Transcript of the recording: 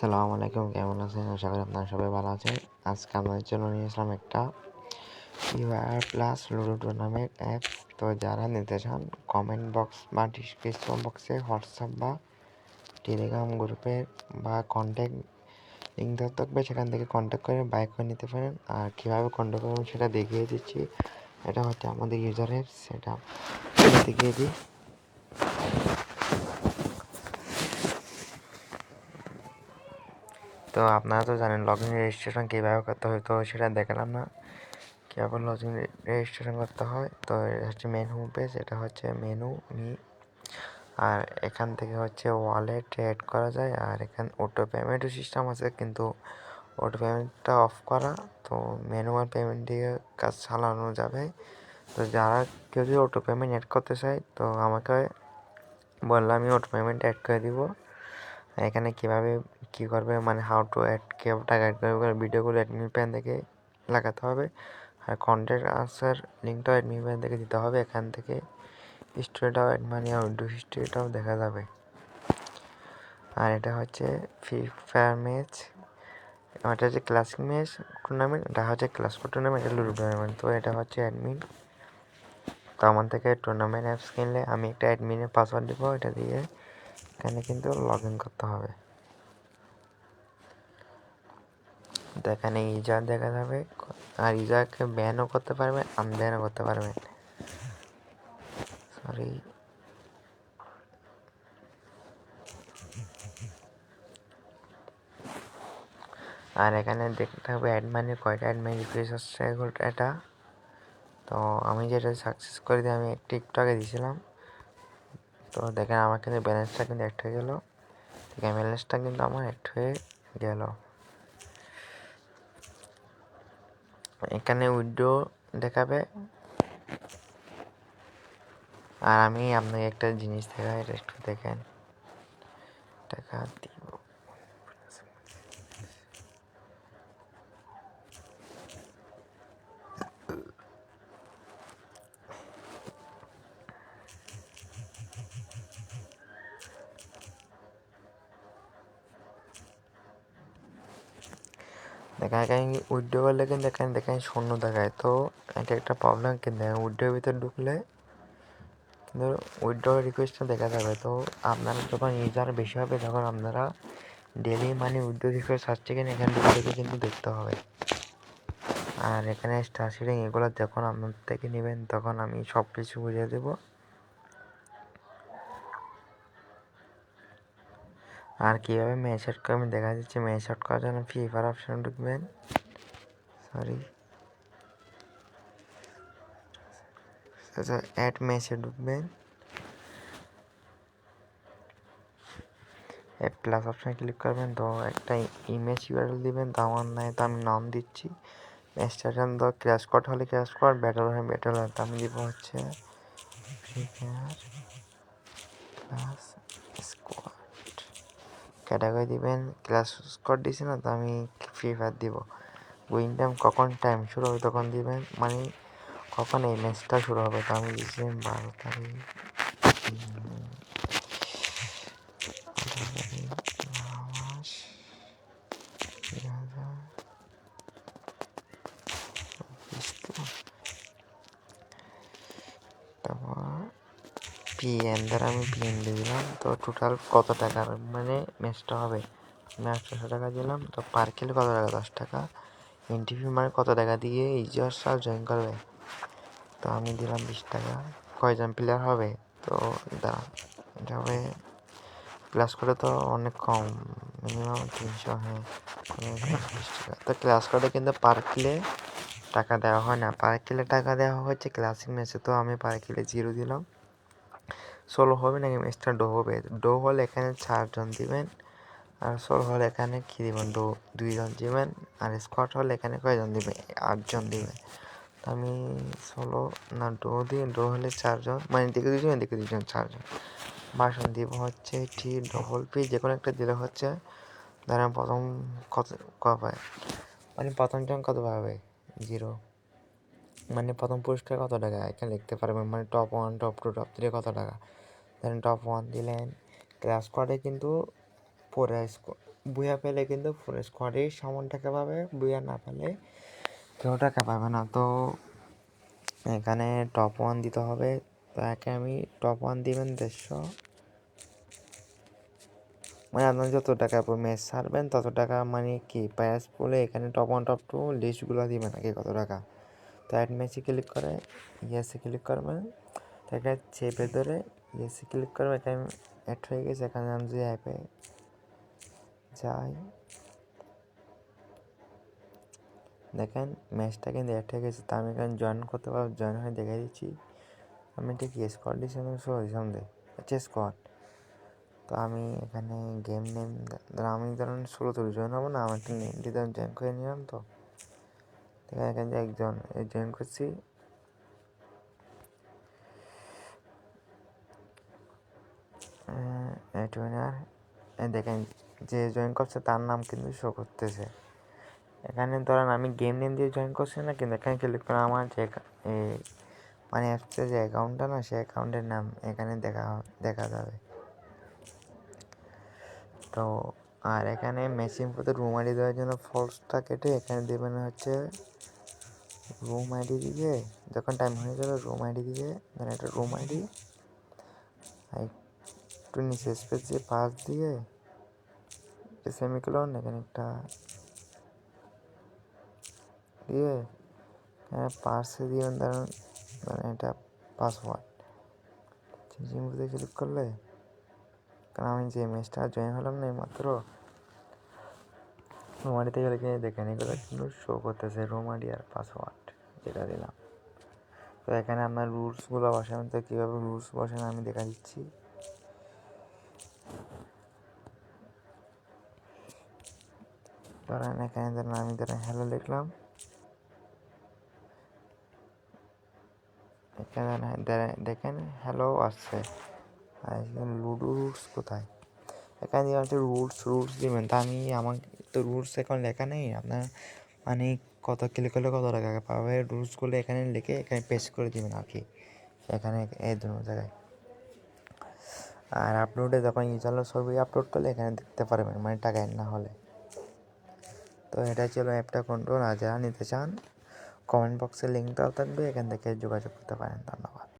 আসসালামু আলাইকুম, কেমন আছেন? আশা করি আপনারা সবাই ভালো আছেন। আজকে আপনাদের জন্য নিয়ে আসলাম একটা free plus ludo tournament apps. তো যারা নিতে চান কমেন্ট বক্স বা ডিসক্রিপশন বক্সে হোয়াটসঅ্যাপ বা টেলিগ্রাম গ্রুপের বা কন্ট্যাক্ট লিঙ্ক দেওয়া থাকবে, সেখান থেকে কন্ট্যাক্ট করে বাই করে নিতে পারেন। আর কীভাবে কন্ট্যাক্ট করবেন সেটা দেখিয়ে দিচ্ছি। এটা হচ্ছে আমাদের ইউজারের সেটা দেখিয়ে দিই। তো আপনারা তো জানেন লগ ইন রেজিস্ট্রেশন কীভাবে করতে হয়, তো সেটা দেখালাম না কীভাবে লগ ইন রেজিস্ট্রেশন করতে হয়। তো এটা হচ্ছে মেন হোম পেজ, এটা হচ্ছে মেনু আর এখান থেকে হচ্ছে ওয়ালেট অ্যাড করা যায়। আর এখানে অটো পেমেন্টও সিস্টেম আছে, কিন্তু অটো পেমেন্টটা অফ করা। তো ম্যানুয়াল পেমেন্ট দিয়ে কাজ চালানো যাবে। তো যারা কেউ যদি অটো পেমেন্ট অ্যাড করতে চায় তো আমাকে বললে আমি অটো পেমেন্ট অ্যাড করে দিব। এখানে কীভাবে কী করবে, মানে হাউ টু অ্যাড, কীভাবে টাকা অ্যাড করবে, ভিডিওগুলো অ্যাডমিন প্যান থেকে লাগাতে হবে। আর কন্টেন্ট আনসার লিঙ্কটাও অ্যাডমিন প্যান থেকে দিতে হবে। এখান থেকে হিস্ট্রিটাও মানে উইন্ডো হিস্ট্রিটাও দেখা যাবে। আর এটা হচ্ছে ফ্রি ফায়ার ম্যাচ, এটা হচ্ছে ক্লাসিক ম্যাচ টুর্নামেন্ট, এটা হচ্ছে ক্লাসিক টুর্নামেন্ট, এটা লুডো টুর্নামেন্ট। তো এটা হচ্ছে অ্যাডমিন। তো আমার থেকে টুর্নামেন্ট অ্যাপস কিনলে আমি একটা অ্যাডমিনের পাসওয়ার্ড দিব, এটা দিয়ে এখানে কিন্তু লগ ইন করতে হবে। তো এখানে ইউজার দেখা যাবে, আর ইউজারকে ব্যানও করতে পারবেন, আনব্যানও করতে পারবেন। সরি, আর এখানে দেখতে হবে অ্যাড মানি, কয়টা অ্যাড মানি রিফ্রেশ আসছে এটা। তো আমি যেটা সাকসেস করে দিয়ে আমি একটু আগে দিয়েছিলাম। তো দেখেন আমার কিন্তু ব্যালেন্সটা কিন্তু অ্যাড হয়ে গেল, ব্যালেন্সটা কিন্তু আমার অ্যাড হয়ে গেল। এখানে উইথড্র দেখাবে। আর আমি আপনাকে একটা জিনিস দেখাই, এটা একটু দেখেন। টাকা দিব, দেখেন এখানে উইথড্র করলে কিন্তু এখানে দেখেন শূন্য দেখায়। তো এটা একটা প্রবলেম, কিন্তু উইথড্রোর ভিতরে ঢুকলে কিন্তু উইথড্র রিকোয়েস্টটা দেখা যাবে। তো আপনারা যখন ইউজার বেশি হবে তখন আপনারা ডেলি মানে উইথড্র রিকোয়েস্ট আসছে কিনা এখানে ঢুকে কিন্তু দেখতে হবে। আর এখানে স্টার সিডিং এগুলো যখন আপনার থেকে নেবেন তখন আমি সব কিছু বুঝিয়ে দেবো। আর কীভাবে ম্যাচ অ্যাড করবেন দেখা যাচ্ছে। ম্যাচ অ্যাড করার জন্য ফ্রি ফায়ার অপশানে ঢুকবেন, সরি অ্যাড ম্যাচে ঢুকবেন, অ্যাড প্লাস অপশানে ক্লিক করবেন। তো একটা ইমেজ ইউআরএল দিবেন, তো আমার নাই, তো আমি নাম দিচ্ছি। ম্যাচটার জন্য তো ক্র্যাশ কোড হলে ক্র্যাশ কোড, ব্যাটল হলে ব্যাটল হয়। তো আমি দিব হচ্ছে free fire plus squad, category দিবেন, ক্লাস স্কোয়াড দিছি না, তো আমি ফ্রি ফায়ার দিব। উইন টাইম কখন টাইম শুরু হবে তখন দিবেন, মানে কখন এই ম্যাচটা শুরু হবে। তো আমি দিচ্ছি 12 তারিখ, মাস 2024। তারপর পিএন দ্বারা আমি পিএন দিয়ে দিলাম। তো টোটাল কত টাকার মানে ম্যাচটা হবে, আমি 800 টাকা দিলাম। তো পার কিলো কত টাকা, 10 টাকা। এনটিভি মানে কত টাকা দিয়ে ইউজার্সরা জয়েন করবে, তো আমি দিলাম 20 টাকা। কয়জন প্লেয়ার হবে, তো দাঁড়ান এটা হবে ক্লাস করে তো অনেক কম, মিনিমাম 300। হ্যাঁ 20 টাকা। তো ক্লাস করে কিন্তু পার কিলে টাকা দেওয়া হয় না, পার কিলে টাকা দেওয়া হচ্ছে ক্লাসিক ম্যাচে। তো আমি পার কিলে 0 দিলাম। সোলো হবে নাকি ম্যাচটা ডো হবে, ডো হলে এখানে 4 জন দিবেন, আর সোলো হলে এখানে কী দিবেন, 2 জন দিবেন। আর স্কোয়াড হলে এখানে কয়জন দিবেন, 8 জন দিবেন। তো আমি সোলো না ডো দিই, ডো হলে 4 জন, মানে দিকে 2 জন এদিকে 2 জন, 4 জন। ভাষণ দিব হচ্ছে TPP, যে কোনো একটা দিলে হচ্ছে ধরেন প্রথম কত পায়, মানে প্রথম জন কত পাবে, 0। মানে প্রথম পুরস্কার কত টাকা এখানে লিখতে পারবেন, মানে টপ 1, টপ 2, টপ 3 কত টাকা। ধরেন টপ 1 দিলেন। ক্লাস কোয়াডে কিন্তু বুয়া পেলে কিন্তু ফুল স্কোয়াডেই সমান টাকা পাবে, বুয়া না পেলে কেউ টাকা পাবে না। তো এখানে টপ 1 দিতে হবে। তো একে আমি টপ 1 দিবেন 150, মানে আপনার যত টাকা ম্যাচ ছাড়বেন তত টাকা, মানে কি প্রাইস বলে এখানে টপ 1 টপ 2 লিস্টগুলো দিবেন আগে কত টাকা। তো অ্যাড ম্যাচে ক্লিক করে ইয়েসে ক্লিক করবেন, তো এটা চেপে ধরে ইয়েসে ক্লিক করবেন। এখানে অ্যাড হয়ে গেছে। এখানে আমি যে অ্যাপে যাই দেখেন ম্যাচটা কিন্তু অ্যাড হয়ে গেছে। তো আমি এখানে জয়েন করতে পারবো, জয়েন হয়ে দেখে দিচ্ছি। আমি ঠিক স্কোয়াড দিয়েছি সন্দেহ হচ্ছে স্কোয়াড। তো আমি এখানে গেম নেম আমি ধরুন 16 জয়েন হবো না, আমার একটা নেম দিয়ে জয়েন করে নিলাম। তো এখানে যে একজন জয়েন করছি, দেখেন যে জয়েন করছে তার নাম কিন্তু শো করতেছে। এখানে ধরেন আমি গেম নেম দিয়ে জয়েন করছি না, কিন্তু এখানে ক্লিক করে আমার যে মানে অ্যাপসে যে অ্যাকাউন্টটা না, সেই অ্যাকাউন্টের নাম এখানে দেখা যাবে। তো আর এখানে মেশিন পথে রুম আইডি দেওয়ার জন্য ফলসটা কেটে এখানে দেবেন হচ্ছে রুম আইডি দিয়ে, যখন টাইম হয়ে যাবে রুম আইডি দিয়ে দেন একটা রুম আইডি একটু নিচে স্পেস দিয়ে 5 দিয়ে সেমিকোলন এখানে একটা দিয়ে এখানে পার্সে দিয়ে ধরুন মানে এটা পাসওয়ার্ড চিমচিমতে ক্লিক করলে, কারণ আমি যে ম্যাচটা জয়েন হলাম না মাত্র, রুম আইডিতে গেলে কিনে দেখেন এগুলো কিন্তু শো করতেছে রুম আইডি আর পাসওয়ার্ড যেটা দিলাম। তো এখানে আপনার রুলসগুলো বসাবেন। তো কীভাবে রুলস বসান আমি দেখা দিচ্ছি। ধরেন এখানে আমি হ্যালো লিখলাম, এখানে দেখেন হ্যালো আসছে। আর লুডো রুলস কোথায়, এখানে দিয়ে হচ্ছে রুলস দিবেন। তা আমার তো রুলস এখন লেখা নেই, আপনার মানে কত ক্লিক করলে কত টাকা পাবে রুলসগুলো এখানে লিখে এখানে পেস্ট করে দিবেন আর কি, এখানে এই দুটো জায়গায়। আর আপলোডে যখন ইনশাল্লাহ ছবি আপলোড করলে এখানে দেখতে পারবেন, মানে টাকা এড না হলে। তো এটা ছিল অ্যাপটা কন্ট্রোল। আর যারা নিতে চান কমেন্ট বক্সে লিঙ্কটাও থাকবে, এখান থেকে যোগাযোগ করতে পারেন। ধন্যবাদ।